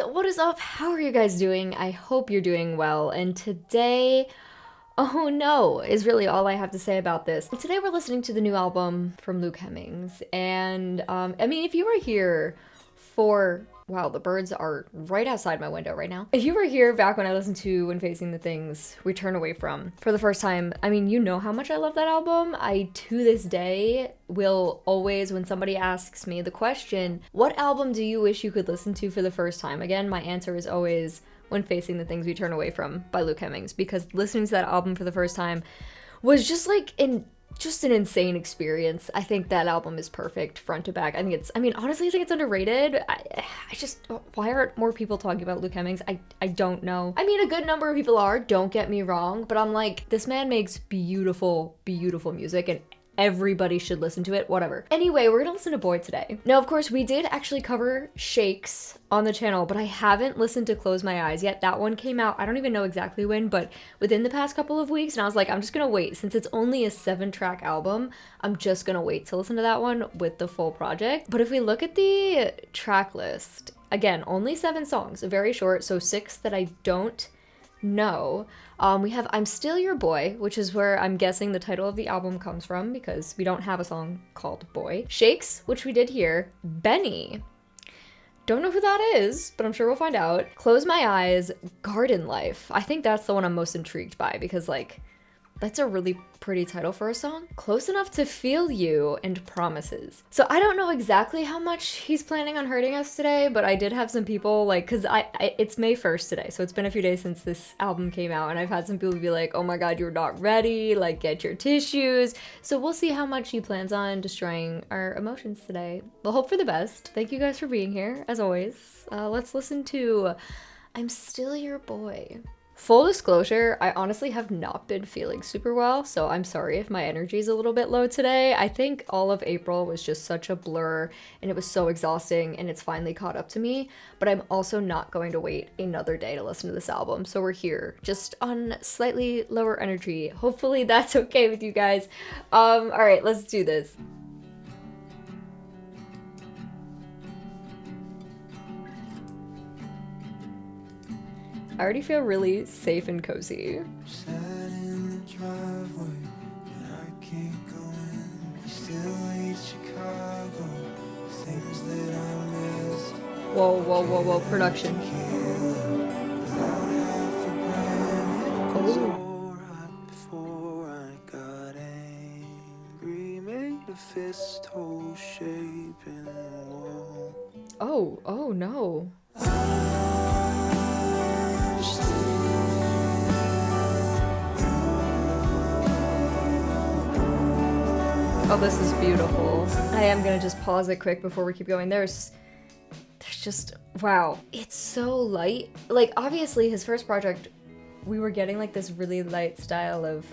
What is up? How are you guys doing? I hope you're doing well. And today, oh no, is really all I have to say about this. Today we're listening to the new album from Luke Hemmings. And I mean, if you were here for, wow, the birds are right outside my window right now. If you were here back when I listened to When Facing the Things We Turn Away From for the first time, I mean, you know how much I love that album. I, to this day, will always, when somebody asks me the question, what album do you wish you could listen to for the first time? Again, my answer is always When Facing the Things We Turn Away From by Luke Hemmings, because listening to that album for the first time was just like just an insane experience. I think that album is perfect front to back. Honestly, I think it's underrated. I just, why aren't more people talking about Luke Hemmings? I don't know. I mean, a good number of people are, don't get me wrong, but I'm like, this man makes beautiful, beautiful music, and everybody should listen to it, whatever. Anyway, we're gonna listen to Boy today. Now, of course, we did actually cover Shakes on the channel, but I haven't listened to Close My Eyes yet. That one came out, I don't even know exactly when, but within the past couple of weeks, and I was like, I'm just gonna wait. Since it's only a 7-track album, I'm just gonna wait to listen to that one with the full project. But if we look at the track list, again, only 7 songs, very short, so 6 that I don't know. We have I'm Still Your Boy, which is where I'm guessing the title of the album comes from, because we don't have a song called Boy. Shakes, which we did hear. Benny. Don't know who that is, but I'm sure we'll find out. Close My Eyes, Garden Life. I think that's the one I'm most intrigued by, because like, that's a really pretty title for a song. Close Enough to Feel You, and Promises. So I don't know exactly how much he's planning on hurting us today, but I did have some people like, cause it's May 1st today, so it's been a few days since this album came out, and I've had some people be like, oh my god, you're not ready, like get your tissues. So we'll see how much he plans on destroying our emotions today. We'll hope for the best. Thank you guys for being here, as always. Let's listen to I'm Still Your Boy. Full disclosure, I honestly have not been feeling super well, so I'm sorry if my energy is a little bit low today. I think all of April was just such a blur, and it was so exhausting, and it's finally caught up to me, but I'm also not going to wait another day to listen to this album, so we're here, just on slightly lower energy. Hopefully that's okay with you guys. Alright, let's do this. I already feel really safe and cozy. Sat in the driveway, and I can't go in. We still hate Chicago. Things that I missed. Whoa, whoa, whoa, whoa, production. Oh. Before I got angry, made a fist hole shape in the wall. Oh no. Oh, this is beautiful. I am gonna just pause it quick before we keep going. There's just, wow. It's so light. Like, obviously his first project, we were getting like this really light style of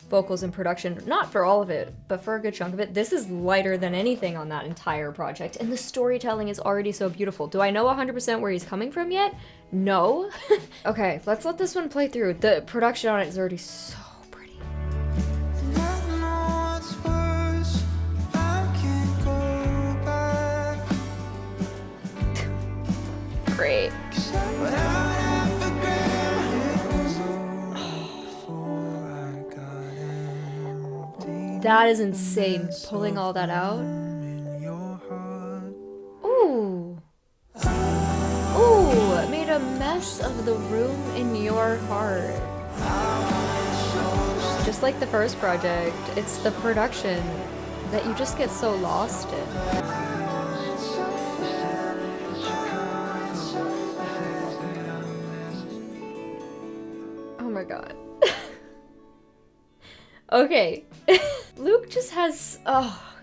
vocals and production. Not for all of it, but for a good chunk of it. This is lighter than anything on that entire project. And the storytelling is already so beautiful. Do I know 100% where he's coming from yet? No. Okay, let's let this one play through. The production on it is already so pretty. Great. That is insane, pulling all that out. Ooh. Ooh, made a mess of the room in your heart. Just like the first project, it's the production that you just get so lost in. Oh my god. Okay. Luke just has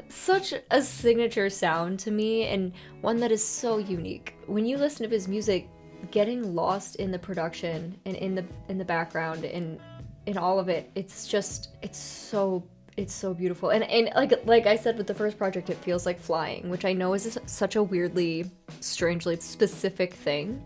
such a signature sound to me, and one that is so unique. When you listen to his music, getting lost in the production and in the background and in all of it, it's so beautiful. And like I said with the first project, it feels like flying, which I know is such a weirdly, strangely specific thing,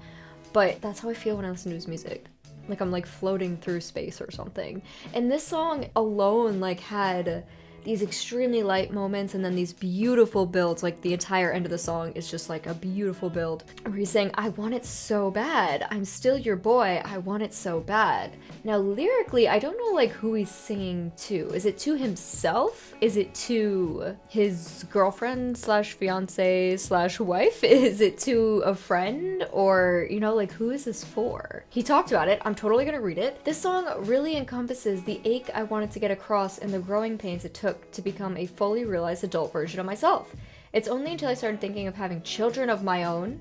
but that's how I feel when I listen to his music. Like I'm like floating through space or something. And this song alone like had these extremely light moments and then these beautiful builds. Like the entire end of the song is just like a beautiful build where he's saying, I want it so bad. I'm still your boy. I want it so bad. Now lyrically, I don't know like who he's singing to. Is it to himself? Is it to his girlfriend slash fiance slash wife? Is it to a friend? Or, you know, like who is this for? He talked about it. I'm totally gonna read it. This song really encompasses the ache I wanted to get across and the growing pains it took to become a fully realized adult version of myself. It's only until I started thinking of having children of my own,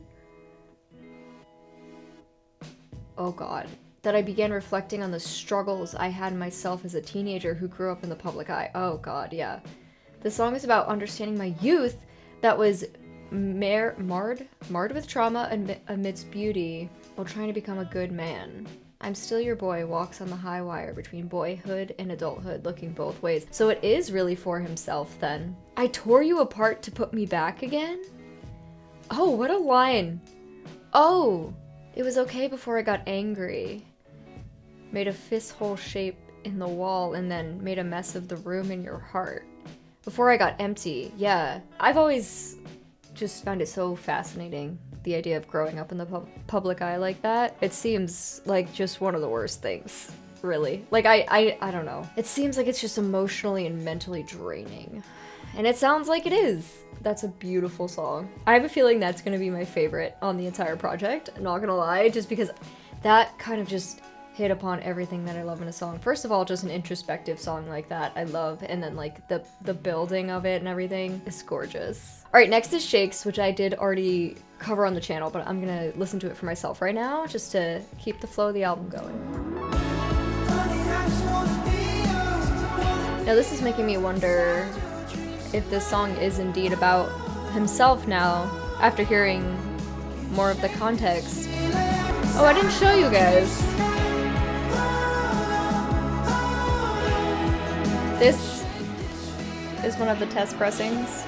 oh god, that I began reflecting on the struggles I had myself as a teenager who grew up in the public eye. Oh god, yeah. The song is about understanding my youth that was marred with trauma amidst beauty while trying to become a good man. I'm still your boy walks on the high wire between boyhood and adulthood, looking both ways. So it is really for himself then. I tore you apart to put me back again? Oh, what a line. Oh, it was okay before I got angry. Made a fist hole shape in the wall and then made a mess of the room in your heart. Before I got empty, yeah. I've always just found it so fascinating, the idea of growing up in the public eye like that. It seems like just one of the worst things, really. Like, I don't know. It seems like it's just emotionally and mentally draining. And it sounds like it is. That's a beautiful song. I have a feeling that's gonna be my favorite on the entire project, not gonna lie, just because that kind of just hit upon everything that I love in a song. First of all, just an introspective song like that I love, and then like the building of it and everything is gorgeous. All right, next is Shakes, which I did already cover on the channel, but I'm gonna listen to it for myself right now just to keep the flow of the album going. Now this is making me wonder if this song is indeed about himself now, after hearing more of the context. Oh, I didn't show you guys. This is one of the test pressings.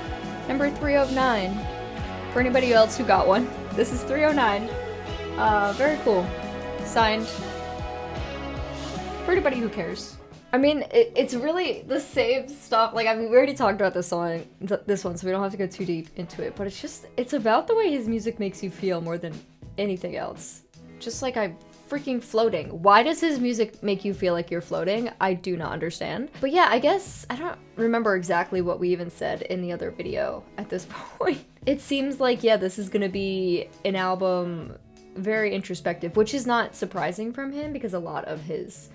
Number 309. For anybody else who got one, this is 309. Very cool. Signed. For anybody who cares. I mean, it's really the same stuff. Like, I mean, we already talked about this song, this one, so we don't have to go too deep into it. But it's about the way his music makes you feel more than anything else. Just like I'm freaking floating. Why does his music make you feel like you're floating? I do not understand. But yeah, I guess, I don't remember exactly what we even said in the other video at this point. It seems like, yeah, this is gonna be an album very introspective, which is not surprising from him because a lot of his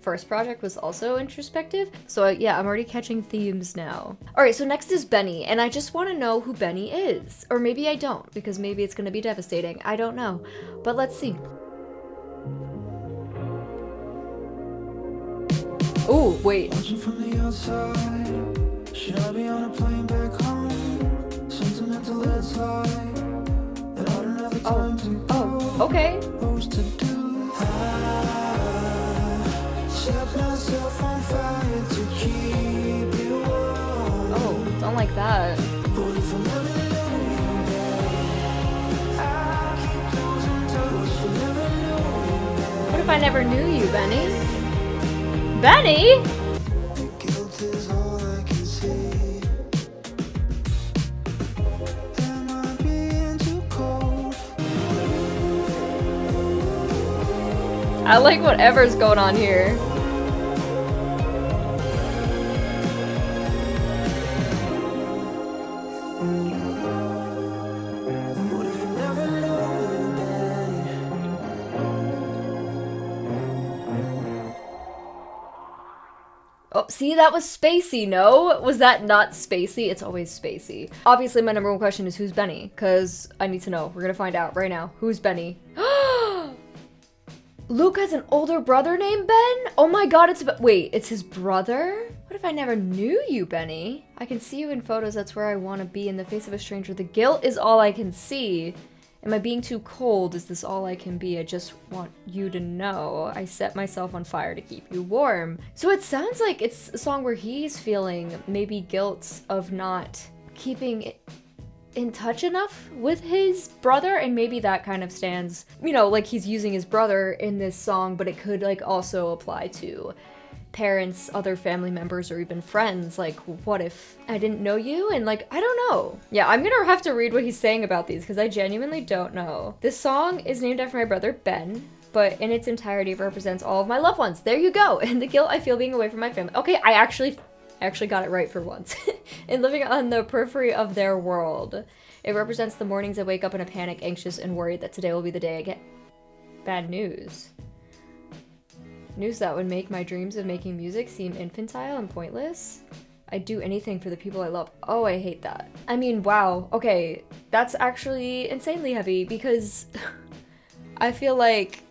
first project was also introspective. So yeah, I'm already catching themes now. All right, so next is Benny, and I just want to know who Benny is. Or maybe I don't, because maybe it's gonna be devastating. I don't know, but let's see. Oh, wait. From the outside, should I be on a plane back home? Sentimental it's like that I don't have the time to go. Okay. Set myself on fire to keep you warm. Oh, don't like that. What if I never knew you, Benny? Benny? I like whatever's going on here. Oh, see, that was spacey, no? Was that not spacey? It's always spacey. Obviously, my number one question is who's Benny? Because I need to know. We're gonna find out right now. Who's Benny? Luke has an older brother named Ben? Oh my god, wait, it's his brother? What if I never knew you, Benny? I can see you in photos, that's where I want to be. In the face of a stranger, the guilt is all I can see. Am I being too cold? Is this all I can be? I just want you to know. I set myself on fire to keep you warm. So it sounds like it's a song where he's feeling maybe guilt of not keeping in touch enough with his brother, and maybe that kind of stands, you know, like he's using his brother in this song, but it could like also apply to parents, other family members, or even friends. Like, what if I didn't know you? And like, I don't know. Yeah, I'm gonna have to read what he's saying about these because I genuinely don't know. This song is named after my brother, Ben, but in its entirety it represents all of my loved ones. There you go. And the guilt I feel being away from my family. Okay, I actually got it right for once. And living on the periphery of their world. It represents the mornings I wake up in a panic, anxious, and worried that today will be the day I get bad news. News that would make my dreams of making music seem infantile and pointless. I'd do anything for the people I love. Oh, I hate that. I mean, wow. Okay, that's actually insanely heavy because I feel like,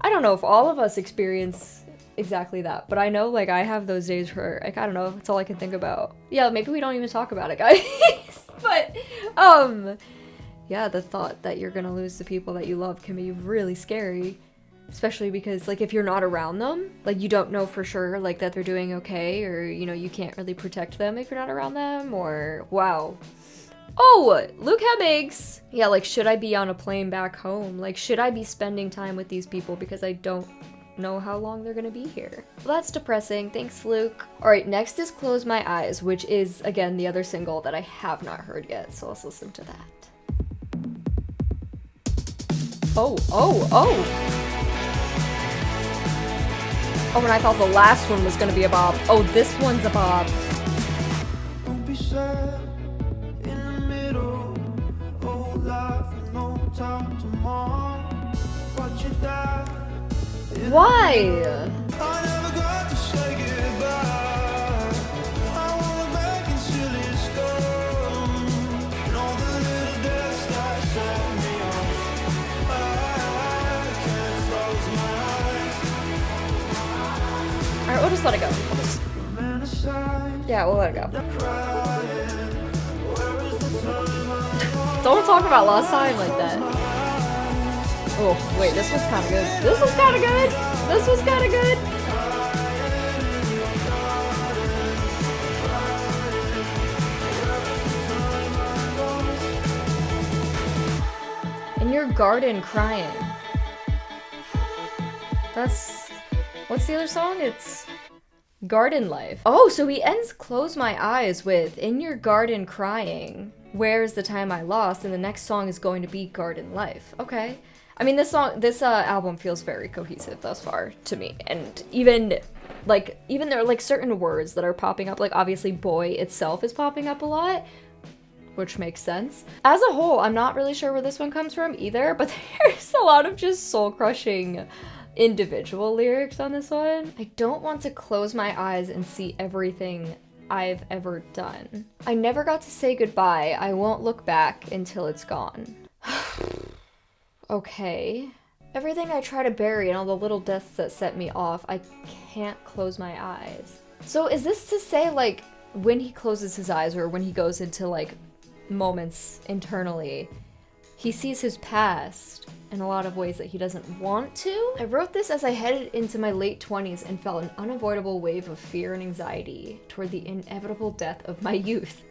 I don't know if all of us experience exactly that, but I know like I have those days where like, I don't know, that's all I can think about. Yeah, maybe we don't even talk about it, guys. But, yeah, the thought that you're gonna lose the people that you love can be really scary. Especially because, like, if you're not around them, like, you don't know for sure, like, that they're doing okay, or, you know, you can't really protect them if you're not around them, or, wow. Oh, Luke Hemmings! Yeah, like, should I be on a plane back home? Like, should I be spending time with these people because I don't know how long they're gonna be here? Well, that's depressing. Thanks, Luke. Alright, next is Close My Eyes, which is, again, the other single that I have not heard yet, so let's listen to that. Oh, oh, oh! Oh, and I thought the last one was gonna be a bob. Oh, this one's a bob. Don't be sad in the middle. Whole life and no time tomorrow. Watch you die. Why? I never got to say goodbye. I wanna back in silly scum. And all the little deaths that set me off. I can't close my eyes. Alright, we'll just let it go. Yeah, we'll let it go. Don't talk about lost time like that. Oh, wait, this was kind of good. This was kind of good. This was kind of good. In your garden crying. That's... What's the other song? It's Garden Life. Oh, so he ends Close My Eyes with In Your Garden Crying. Where's the Time I Lost? And the next song is going to be Garden Life. Okay. I mean, this album feels very cohesive thus far to me. And even there are like certain words that are popping up. Like obviously boy itself is popping up a lot, which makes sense. As a whole, I'm not really sure where this one comes from either, but there's a lot of just soul-crushing individual lyrics on this one. I don't want to close my eyes and see everything I've ever done. I never got to say goodbye. I won't look back until it's gone. Okay. Everything I try to bury and all the little deaths that set me off, I can't close my eyes. So is this to say like when he closes his eyes or when he goes into like moments internally, he sees his past in a lot of ways that he doesn't want to? I wrote this as I headed into my late 20s and felt an unavoidable wave of fear and anxiety toward the inevitable death of my youth.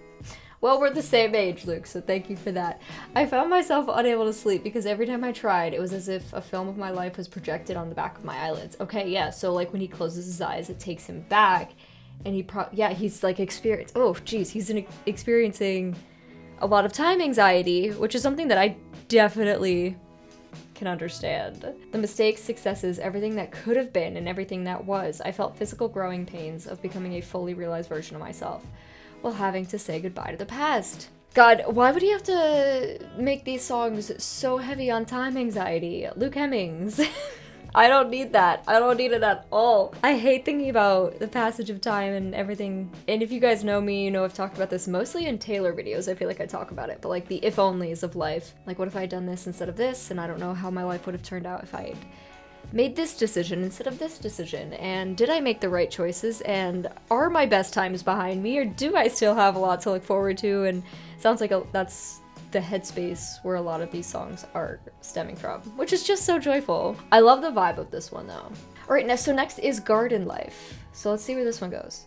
Well, we're the same age, Luke, so thank you for that. I found myself unable to sleep because every time I tried, it was as if a film of my life was projected on the back of my eyelids. Okay, yeah, so like when he closes his eyes, it takes him back, and he's like experiencing a lot of time anxiety, which is something that I definitely can understand. The mistakes, successes, everything that could have been and everything that was, I felt physical growing pains of becoming a fully realized version of myself while having to say goodbye to the past. God, why would he have to make these songs so heavy on time anxiety? Luke Hemmings. I don't need that. I don't need it at all. I hate thinking about the passage of time and everything. And if you guys know me, you know I've talked about this mostly in Taylor videos. I feel like I talk about it, but like the if-onlys of life. Like what if I had done this instead of this? And I don't know how my life would have turned out if I had made this decision instead of this decision, and did I make the right choices, and are my best times behind me, or do I still have a lot to look forward to? And it sounds like that's the headspace where a lot of these songs are stemming from, which is just so joyful. I love the vibe of this one though. All right, so next is Garden Life. So let's see where this one goes.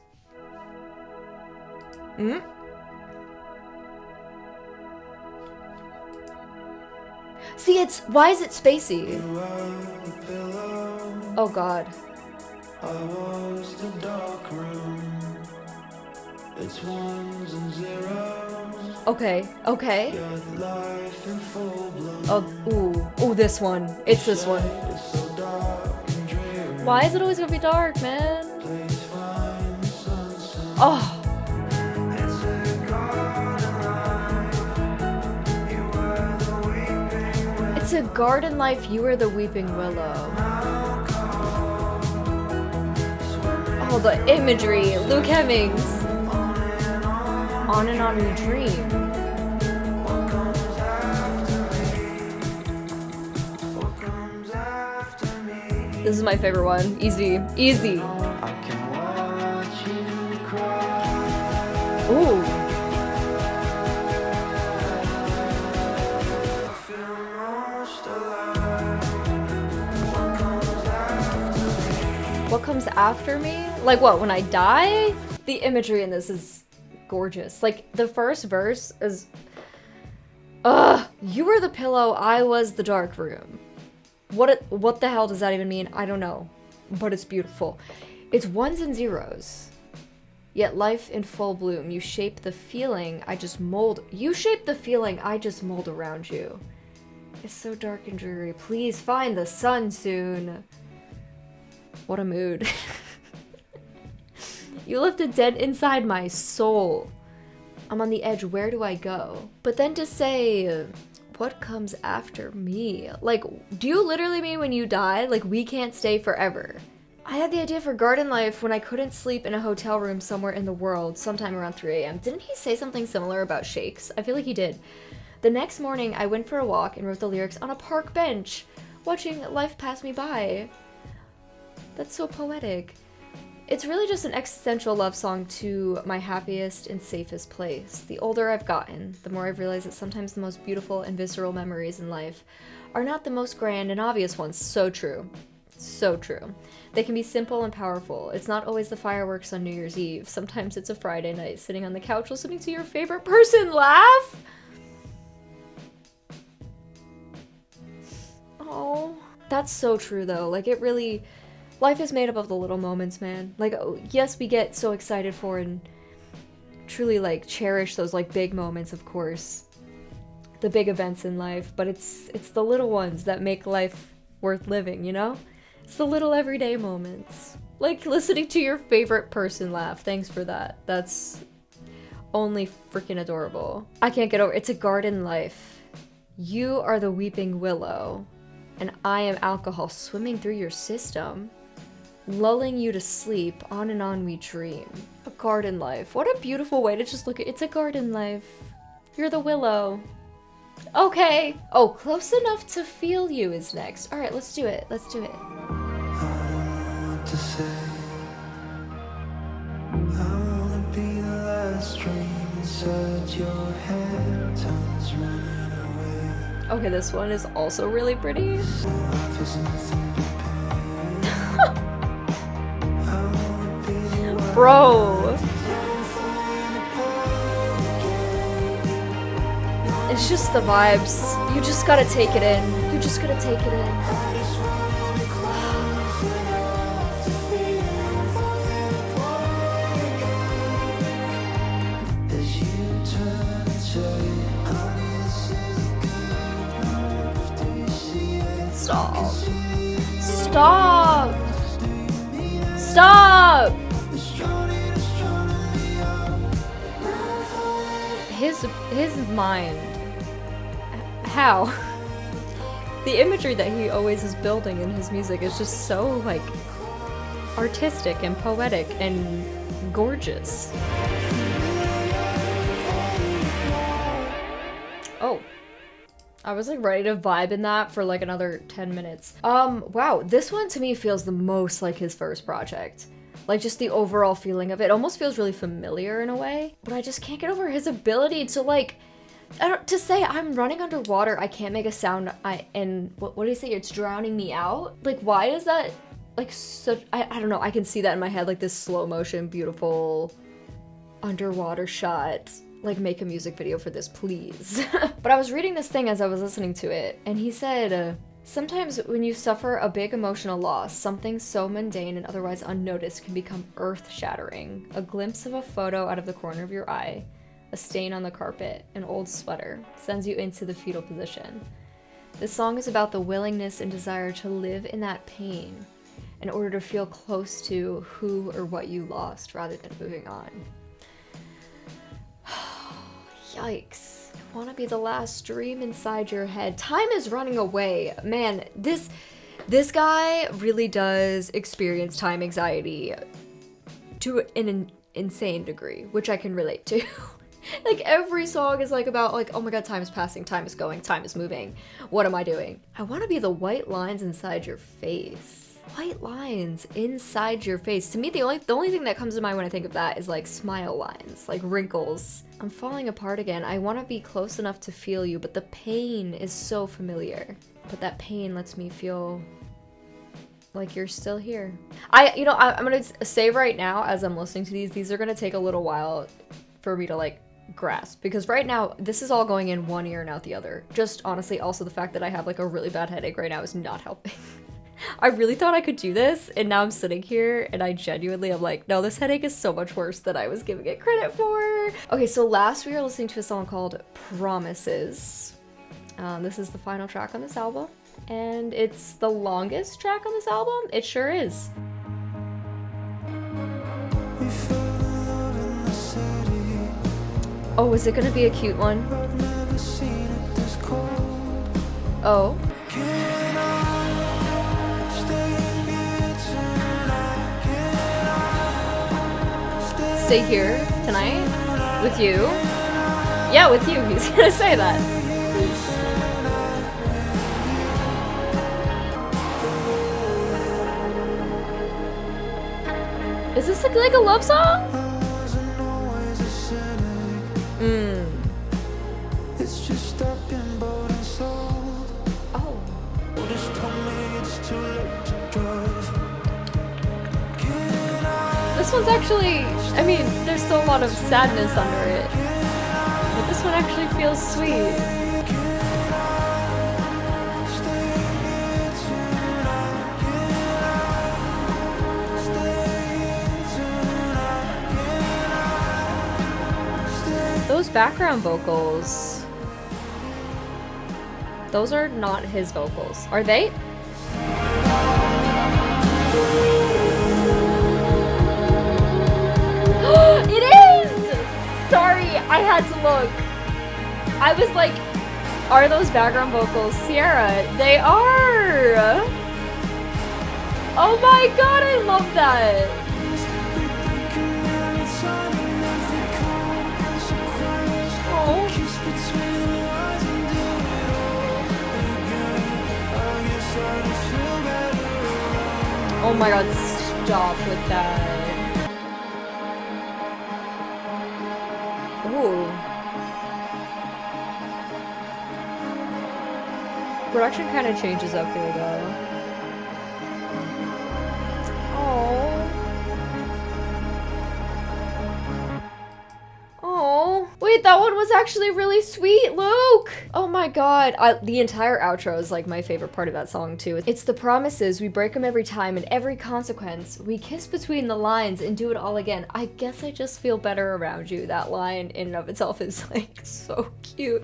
See, why is it spacey? Oh god. I was the dark room. It's ones and zeros. Okay, okay. Got life in full bloom. Oh, ooh, this one. It's this one. It's so dark and dreary. Why is it always gonna be dark, man? Please find the sunset. Oh, It's a garden life. You were the weeping willow. it's a garden life. You are the weeping willow. Oh, the imagery. Luke Hemmings. On and on we dream. This is my favorite one. Easy. Easy. I can watch you cry. Ooh. I feel most alive. What comes after me? Like what, when I die? The imagery in this is gorgeous. Like the first verse is, you were the pillow, I was the dark room. What the hell does that even mean? I don't know, but it's beautiful. It's ones and zeros, yet life in full bloom. You shape the feeling I just mold. You shape the feeling I just mold around you. It's so dark and dreary. Please find the sun soon. What a mood. You left a dent inside my soul. I'm on the edge, where do I go? But then to say, what comes after me? Like, do you literally mean when you die, like we can't stay forever? I had the idea for garden life when I couldn't sleep in a hotel room somewhere in the world, sometime around 3 a.m. Didn't he say something similar about shakes? I feel like he did. The next morning, I went for a walk and wrote the lyrics on a park bench, watching life pass me by. That's so poetic. It's really just an existential love song to my happiest and safest place. The older I've gotten, the more I've realized that sometimes the most beautiful and visceral memories in life are not the most grand and obvious ones. So true. So true. They can be simple and powerful. It's not always the fireworks on New Year's Eve. Sometimes it's a Friday night sitting on the couch listening to your favorite person laugh. Oh, that's so true though. Like it really... Life is made up of the little moments, man. Like, oh, yes, we get so excited for and truly, like, cherish those, like, big moments, of course. The big events in life. But it's the little ones that make life worth living, you know? It's the little everyday moments. Like, listening to your favorite person laugh. Thanks for that. That's only freaking adorable. I can't get over it. It's a garden life. You are the weeping willow. And I am alcohol swimming through your system. Lulling you to sleep, on and on we dream. A garden life. What a beautiful way to just look at it. It's a garden life. You're the willow. Okay. Oh, close enough to feel you is next. All right, let's do it. Let's do it. I don't know what to say. I wanna be the last dream inside your head. Time is running away. Okay, this one is also really pretty. Life is nothing but pain. I wanna be the one. Bro. It's just the vibes. You just gotta take it in. You just gotta take it in. As you turn and say, honey, this is good enough. Do you see it? Stop. Stop. Stop. His mind. How? The imagery that he always is building in his music is just so like artistic and poetic and gorgeous. Oh. I was like ready to vibe in that for like another 10 minutes. Wow, this one to me feels the most like his first project. Like just the overall feeling of it almost feels really familiar in a way, but I just can't get over his ability to like, to say I'm running underwater, I can't make a sound, and what do you say, it's drowning me out? Like why is that like such, I don't know, I can see that in my head, like this slow motion, beautiful underwater shot. Like make a music video for this, please. But I was reading this thing as I was listening to it, and he said Sometimes when you suffer a big emotional loss, something so mundane and otherwise unnoticed can become earth-shattering. A glimpse of a photo out of the corner of your eye, a stain on the carpet, an old sweater, sends you into the fetal position. This song is about the willingness and desire to live in that pain in order to feel close to who or what you lost rather than moving on. Yikes. I want to be the last dream inside your head. Time is running away. Man, this guy really does experience time anxiety to an insane degree, which I can relate to. Like every song is like about like, oh my god, time is passing, time is going, time is moving. What am I doing? I want to be the white lines inside your face. White lines inside your face. To me, the only thing that comes to mind when I think of that is like smile lines, like wrinkles. I'm falling apart again. I want to be close enough to feel you, but the pain is so familiar. But that pain lets me feel like you're still here. I'm gonna say right now, as I'm listening to these are gonna take a little while for me to like grasp, because right now this is all going in one ear and out the other. Just honestly, also the fact that I have like a really bad headache right now is not helping. I really thought I could do this, and now I'm sitting here and I genuinely am like, no, this headache is so much worse than I was giving it credit for. Okay, so last we were listening to a song called Promises. This is the final track on this album, and it's the longest track on this album. It sure is. Oh, is it gonna be a cute one? Oh. Stay here tonight with you. Yeah, with you. He's gonna say that. Is this like a love song? It's just stuck in bought and sold. Oh. Just told me it's too late to drive. This one's actually, I mean, there's still a lot of sadness under it, but this one actually feels sweet. Those background vocals, those are not his vocals, are they? It is! Sorry, I had to look. I was like, are those background vocals Sierra? They are! Oh my god, I love that! Oh my god, stop with that. Ooh. Production kind of changes up here though. Oh, wait, that one was actually really sweet, Luke. Oh my god. The entire outro is like my favorite part of that song too. It's the promises, we break them every time, and every consequence. We kiss between the lines and do it all again. I guess I just feel better around you. That line in and of itself is like so cute.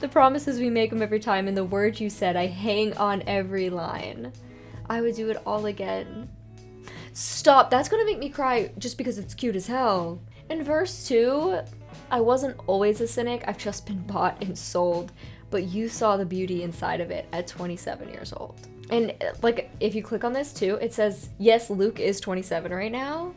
The promises, we make them every time, and the words you said, I hang on every line. I would do it all again. Stop, that's gonna make me cry just because it's cute as hell. In verse 2, I wasn't always a cynic, I've just been bought and sold, but you saw the beauty inside of it at 27 years old. And like, if you click on this too, it says, yes, Luke is 27 right now,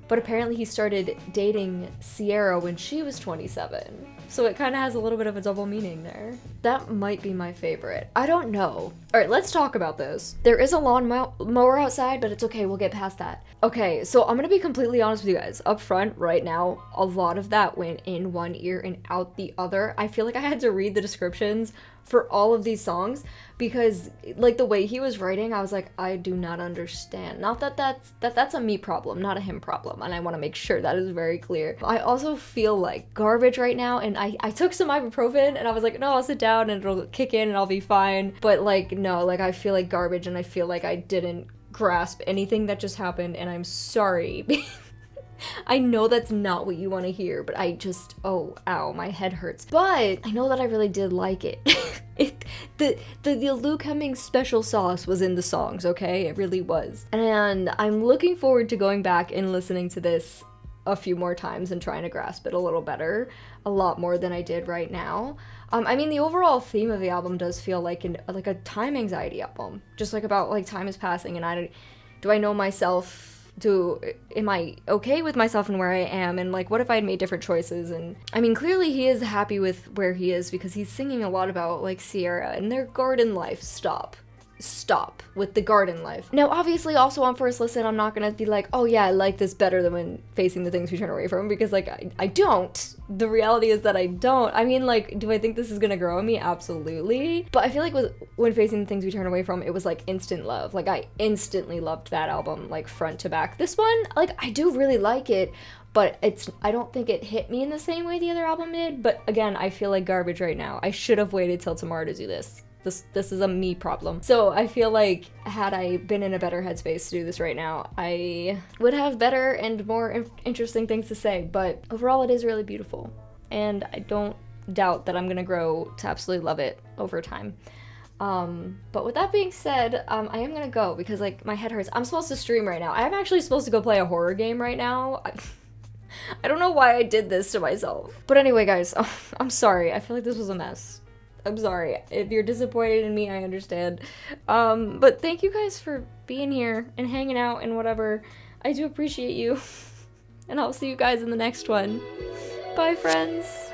but apparently he started dating Sierra when she was 27. So it kind of has a little bit of a double meaning there. That might be my favorite. I don't know. All right, let's talk about this. There is a lawn mower outside, but it's okay, we'll get past that. Okay, so I'm gonna be completely honest with you guys. Up front, right now, a lot of that went in one ear and out the other. I feel like I had to read the descriptions for all of these songs, because like the way he was writing, I was like, I do not understand. Not that that's a me problem, not a him problem, and I want to make sure that is very clear. I also feel like garbage right now, and I took some ibuprofen and I was like, no, I'll sit down and it'll kick in and I'll be fine. But like, no, like I feel like garbage, and I feel like I didn't grasp anything that just happened, and I'm sorry. I know that's not what you want to hear, but I just, oh, ow, my head hurts. But I know that I really did like it. The Luke Hemmings special sauce was in the songs, okay? It really was. And I'm looking forward to going back and listening to this a few more times and trying to grasp it a little better, a lot more than I did right now. I mean, the overall theme of the album does feel like a time anxiety album, just like about like time is passing, and do I know myself? Am I okay with myself and where I am, and like what if I had made different choices? And I mean, clearly he is happy with where he is, because he's singing a lot about like Sierra and their garden life. Stop with the garden life. Now obviously also on first listen I'm not gonna be like, oh yeah, I like this better than When Facing the Things We Turn Away From, because like I don't. The reality is that I don't. I mean, like, do I think this is gonna grow on me? Absolutely. But I feel like with When Facing the Things We Turn Away From, it was like instant love. Like I instantly loved that album, like front to back. This one, like, I do really like it, but I don't think it hit me in the same way the other album did. But again, I feel like garbage right now. I should have waited till tomorrow to do this. This is a me problem. So I feel like had I been in a better headspace to do this right now, I would have better and more interesting things to say. But overall, it is really beautiful, and I don't doubt that I'm gonna grow to absolutely love it over time. But with that being said, I am gonna go because like my head hurts. I'm supposed to stream right now. I'm actually supposed to go play a horror game right now. I don't know why I did this to myself. But anyway, guys, I'm sorry. I feel like this was a mess. I'm sorry. If you're disappointed in me, I understand. But thank you guys for being here and hanging out and whatever. I do appreciate you. And I'll see you guys in the next one. Bye, friends.